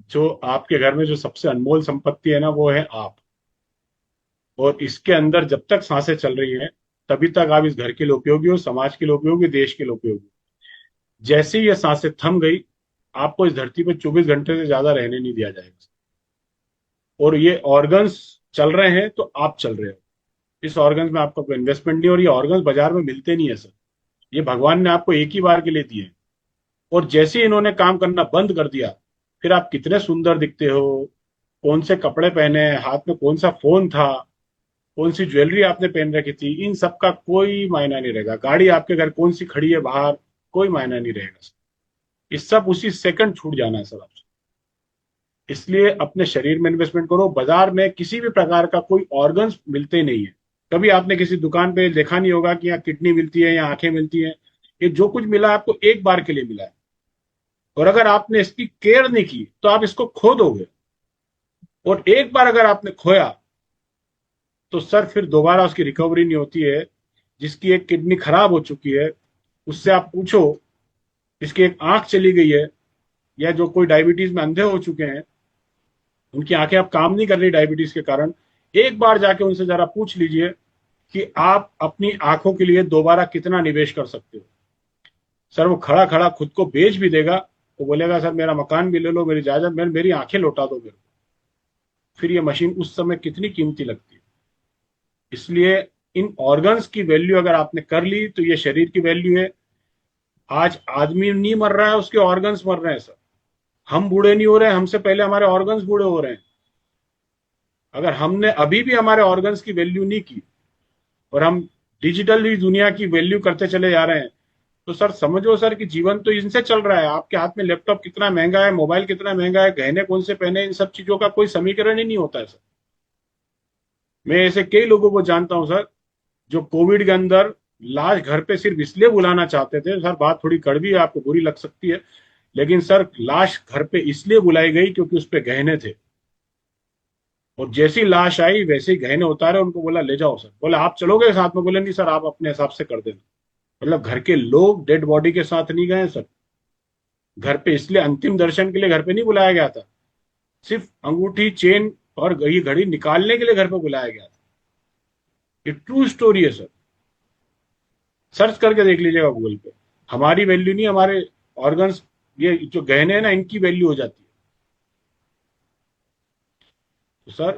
जो आपके घर में जो सबसे अनमोल संपत्ति है ना, वो है आप। और इसके अंदर जब तक सांसें चल रही हैं, तभी तक आप इस घर के लिए उपयोगी हो, समाज के लिए उपयोगी, देश के लिए उपयोगी। जैसे ही ये सांसें थम गई, आपको इस धरती पर 24 घंटे से ज्यादा रहने नहीं दिया जाएगा। और ये ऑर्गन्स चल रहे हैं तो आप चल रहे हो। इस ऑर्गन्स में आपका कोई इन्वेस्टमेंट नहीं, और ये ऑर्गन्स बाजार में मिलते नहीं है सर। ये भगवान ने आपको एक ही बार के लिए दिए हैं। और जैसे ही इन्होंने काम करना बंद कर दिया, फिर आप कितने सुंदर दिखते हो, कौन से कपड़े पहने, हाथ में कौन सा फोन था, कौन सी ज्वेलरी आपने पहन रखी थी, इन सब का कोई मायना नहीं रहेगा। गाड़ी आपके घर कौन सी खड़ी है बाहर, कोई मायना नहीं रहेगा सर। ये सब उसी सेकंड छूट जाना है सर आपसे। इसलिए अपने शरीर में इन्वेस्टमेंट करो। बाजार में किसी भी प्रकार का कोई ऑर्गन्स मिलते नहीं है। कभी आपने किसी दुकान पे देखा नहीं होगा कि यहाँ किडनी मिलती है या आंखें मिलती हैं। ये जो कुछ मिला है, आपको एक बार के लिए मिला है। और अगर आपने इसकी केयर नहीं की तो आप इसको खो दोगे। और एक बार अगर आपने खोया, तो सर फिर दोबारा उसकी रिकवरी नहीं होती है। जिसकी एक किडनी खराब हो चुकी है, उससे आप पूछो, जिसकी एक आंख चली गई है, या जो कोई डायबिटीज में अंधे हो चुके हैं, उनकी आंखें अब काम नहीं कर रही डायबिटीज के कारण, एक बार जाके उनसे जरा पूछ लीजिए कि आप अपनी आंखों के लिए दोबारा कितना निवेश कर सकते हो। सर वो खड़ा खड़ा खुद को बेच भी देगा। वो बोलेगा सर मेरा मकान भी ले लो, मेरी जायदाद, मेरी आंखें लौटा दो मेरे को। फिर ये मशीन उस समय कितनी कीमती लगती है। इसलिए इन ऑर्गन्स की वैल्यू अगर आपने कर ली, तो ये शरीर की वैल्यू है। आज आदमी नहीं मर रहा है, उसके ऑर्गन्स मर रहे हैं सर। हम बूढ़े नहीं हो रहे हैं, हमसे पहले हमारे ऑर्गन्स बूढ़े हो रहे हैं। अगर हमने अभी भी हमारे ऑर्गन्स की वैल्यू नहीं की, और हम डिजिटल ही दुनिया की वैल्यू करते चले जा रहे हैं, तो सर समझो सर कि जीवन तो इनसे चल रहा है। आपके हाथ में लैपटॉप कितना महंगा है, मोबाइल कितना महंगा है, गहने कौन से पहने, इन सब चीजों का कोई समीकरण ही नहीं होता है सर। मैं ऐसे कई लोगों को जानता हूं सर, जो कोविड के अंदर लाश घर पे सिर्फ इसलिए बुलाना चाहते थे। सर बात थोड़ी कड़वी है, आपको बुरी लग सकती है, लेकिन सर लाश घर पे इसलिए बुलाई गई क्योंकि उस पे गहने थे। और जैसी लाश आई वैसे ही गहने उतारे, उनको बोला ले जाओ सर। बोले आप चलोगे साथ में? बोले नहीं सर, आप अपने हिसाब से कर देना। मतलब घर के लोग डेड बॉडी के साथ नहीं गए सर। घर पे इसलिए अंतिम दर्शन के लिए घर पे नहीं बुलाया गया था, सिर्फ अंगूठी, चेन और ये घड़ी निकालने के लिए घर पे बुलाया गया था। ये ट्रू स्टोरी है सर। सर्च करके देख लीजिएगा गूगल पे। हमारी वैल्यू नहीं, हमारे ऑर्गन्स, ये जो गहने हैं ना, इनकी वैल्यू हो जाती है। तो सर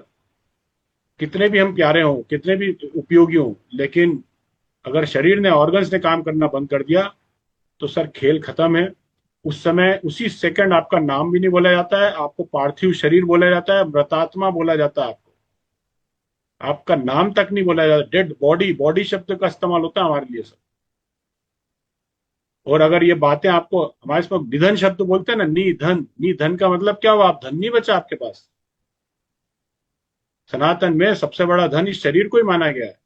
कितने भी हम प्यारे हों, कितने भी उपयोगी हों, लेकिन अगर शरीर ने, ऑर्गन्स ने काम करना बंद कर दिया, तो सर खेल खत्म है। उस समय उसी सेकंड आपका नाम भी नहीं बोला जाता है, आपको पार्थिव शरीर बोला जाता है, मृतात्मा बोला जाता है आपको। आपका नाम तक नहीं बोला जाता। डेड बॉडी, बॉडी शब्द का इस्तेमाल होता है हमारे लिए सर। और अगर ये बातें आपको, हमारे इसमें निधन शब्द बोलते हैं ना, निधन, निधन का मतलब क्या हुआ? आप धन नहीं बचा आपके पास। सनातन में सबसे बड़ा धन इस शरीर को ही माना गया है।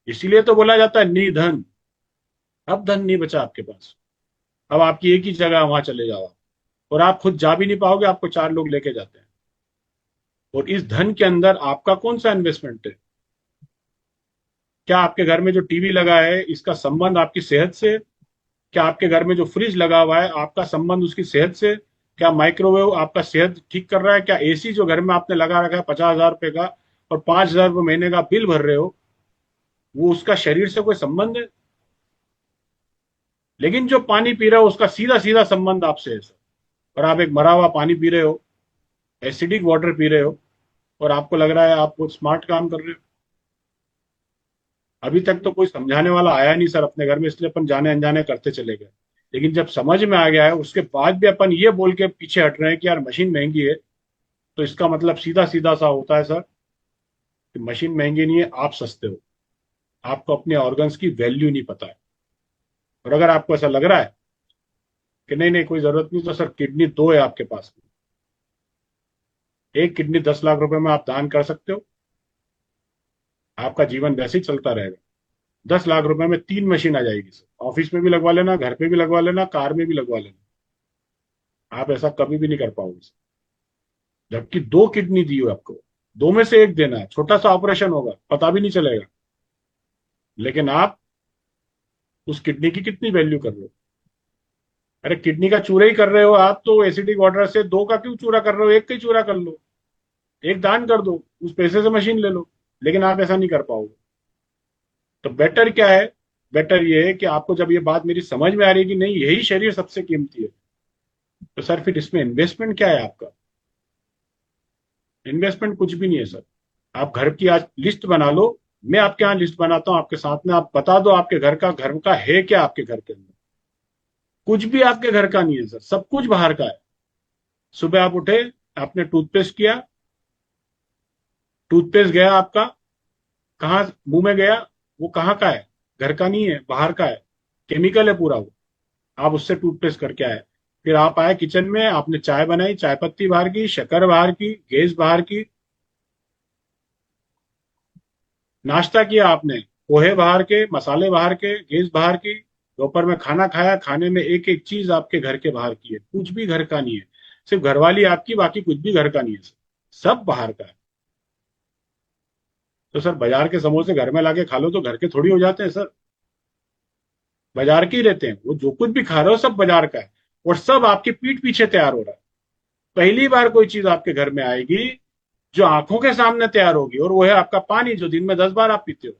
इसीलिए तो बोला जाता है निधन। अब धन नहीं बचा आपके पास। अब आपकी एक ही जगह, वहां चले जाओ आप। और आप खुद जा भी नहीं पाओगे, आपको चार लोग लेके जाते हैं। और इस धन के अंदर आपका कौन सा इन्वेस्टमेंट है? क्या आपके घर में जो टीवी लगा है, इसका संबंध आपकी सेहत से? क्या आपके घर में जो फ्रिज लगा हुआ है, आपका संबंध उसकी सेहत से? क्या माइक्रोवेव आपका सेहत ठीक कर रहा है? क्या एसी जो घर में आपने लगा रखा है 50,000 रुपए का, और 5,000 रुपये महीने का बिल भर रहे हो, वो उसका शरीर से कोई संबंध है? लेकिन जो पानी पी रहे हो, उसका सीधा सीधा संबंध आपसे है सर। और आप एक मरा हुआ पानी पी रहे हो, एसिडिक वाटर पी रहे हो, और आपको लग रहा है आप बहुत स्मार्ट काम कर रहे हो। अभी तक तो कोई समझाने वाला आया नहीं सर अपने घर में, इसलिए अपन जाने अनजाने करते चले गए। लेकिन जब समझ में आ गया है, उसके बाद भी अपन ये बोल के पीछे हट रहे हैं कि यार मशीन महंगी है, तो इसका मतलब सीधा सीधा सा होता है सर कि मशीन महंगी नहीं है, आप सस्ते हो। आपको अपने ऑर्गन्स की वैल्यू नहीं पता है। और अगर आपको ऐसा लग रहा है कि नहीं नहीं कोई जरूरत नहीं, तो सर किडनी दो है आपके पास। एक किडनी 10 लाख रुपए में आप दान कर सकते हो। आपका जीवन वैसे ही चलता रहेगा। 10 लाख रुपए में 3 मशीन आ जाएगी सर। ऑफिस में भी लगवा लेना, घर पे भी लगवा लेना, कार में भी लगवा लेना। आप ऐसा कभी भी नहीं कर पाओगे सर। जबकि दो किडनी दी हो आपको, दो में से एक देना है, छोटा सा ऑपरेशन होगा, पता भी नहीं चलेगा। लेकिन आप उस किडनी की कितनी वैल्यू कर रहे हो? अरे किडनी का चूरा ही कर रहे हो आप, तो एसिडिक वाटर से दो का क्यों चूरा कर रहे हो, एक का ही चूरा कर लो, एक दान कर दो, उस पैसे से मशीन ले लो। लेकिन आप ऐसा नहीं कर पाओगे। तो बेटर क्या है? बेटर ये है कि आपको जब ये बात मेरी समझ में आ रही है कि नहीं यही शरीर सबसे कीमती है, तो सर फिर इसमें इन्वेस्टमेंट क्या है आपका? इन्वेस्टमेंट कुछ भी नहीं है सर। आप घर की आज लिस्ट बना लो, मैं आपके यहाँ लिस्ट बनाता हूँ आपके साथ में, आप बता दो आपके घर का है क्या आपके घर के अंदर? कुछ भी आपके घर का नहीं है सर, सब कुछ बाहर का है। सुबह आप उठे, आपने टूथपेस्ट किया, टूथपेस्ट गया आपका कहाँ, मुंह में गया, वो कहाँ का है? घर का नहीं है, बाहर का है, केमिकल है पूरा वो। आप उससे टूथपेस्ट करके आए, फिर आप आए किचन में, आपने चाय बनाई, चाय पत्ती बाहर की, शक्कर बाहर की, गैस बाहर की, नाश्ता किया आपने, पोहे बाहर के, मसाले बाहर के, गैस बाहर की, दोपहर में खाना खाया, खाने में एक एक चीज आपके घर के बाहर की है, कुछ भी घर का नहीं है। सिर्फ घरवाली आपकी, बाकी कुछ भी घर का नहीं है सर, सब बाहर का है। तो सर बाजार के समोसे घर में लाके खा लो तो घर के थोड़ी हो जाते हैं सर, बाजार के ही रहते हैं। वो जो कुछ भी खा रहे हो सब बाजार का है, और सब आपकी पीठ पीछे तैयार हो रहा है। पहली बार कोई चीज आपके घर में आएगी जो आंखों के सामने तैयार होगी, और वो है आपका पानी, जो दिन में 10 बार आप पीते हो,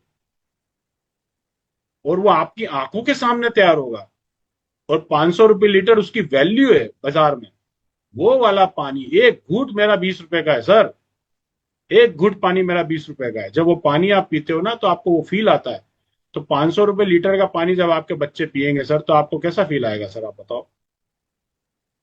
और वो आपकी आंखों के सामने तैयार होगा। और 500 रुपये लीटर उसकी वैल्यू है बाजार में। वो वाला पानी, एक घूंट मेरा 20 रुपए का है सर, एक घूंट पानी मेरा 20 रुपए का है। जब वो पानी आप पीते हो ना तो आपको वो फील आता है। तो 500 रुपये लीटर का पानी जब आपके बच्चे पियेंगे सर, तो आपको कैसा फील आएगा सर, आप बताओ।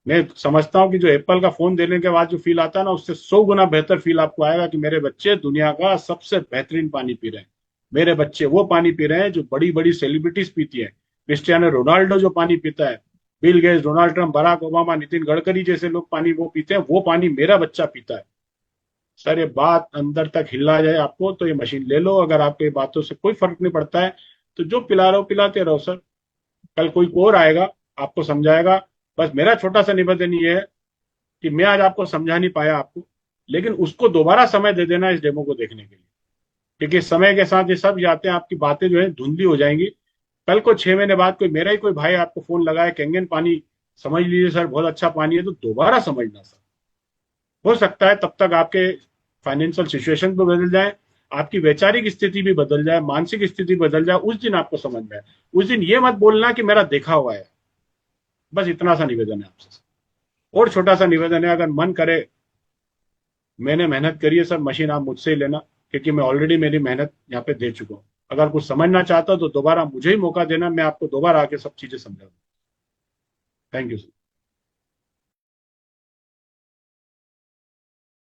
मैं समझता हूँ कि जो एप्पल का फोन देने के बाद जो फील आता है ना, उससे 100 गुना बेहतर फील आपको आएगा कि मेरे बच्चे दुनिया का सबसे बेहतरीन पानी पी रहे हैं। मेरे बच्चे वो पानी पी रहे हैं जो बड़ी बड़ी सेलिब्रिटीज पीती है। क्रिस्टियानो रोनाल्डो जो पानी पीता है, Bill Gates, Donald Trump, Barack Obama, Nitin Gadkari जैसे लोग पानी वो पीते हैं, वो पानी मेरा बच्चा पीता है। सर ये बात अंदर तक हिला जाए आपको तो ये मशीन ले लो। अगर आपको ये बातों से कोई फर्क नहीं पड़ता है, तो जो पिला रहे हो पिलाते रहो सर। कल कोई और आएगा, आपको समझाएगा। बस मेरा छोटा सा निवेदन ये है कि मैं आज आपको समझा नहीं पाया आपको, लेकिन उसको दोबारा समय दे देना इस डेमो को देखने के लिए। क्योंकि समय के साथ ये सब जाते हैं, आपकी बातें जो है धुंधली हो जाएंगी। कल को 6 महीने बाद कोई मेरा ही कोई भाई आपको फोन लगाए, कैंगन पानी समझ लीजिए सर बहुत अच्छा पानी है, तो दोबारा समझना सर। हो सकता है तब तक आपके फाइनेंशियल सिचुएशन भी बदल जाए, आपकी वैचारिक स्थिति भी बदल जाए, मानसिक स्थिति बदल जाए, उस दिन आपको समझ में आए। उस दिन ये मत बोलना कि मेरा देखा हुआ है। बस इतना सा निवेदन है आपसे। और छोटा सा निवेदन है, अगर मन करे, मैंने मेहनत करी है सर, मशीन आप मुझसे ही लेना, क्योंकि मैं ऑलरेडी मेरी मेहनत यहाँ पे दे चुका हूँ। अगर कुछ समझना चाहता तो दोबारा मुझे ही मौका देना, मैं आपको दोबारा आके सब चीजें समझा दूँ। Thank you sir.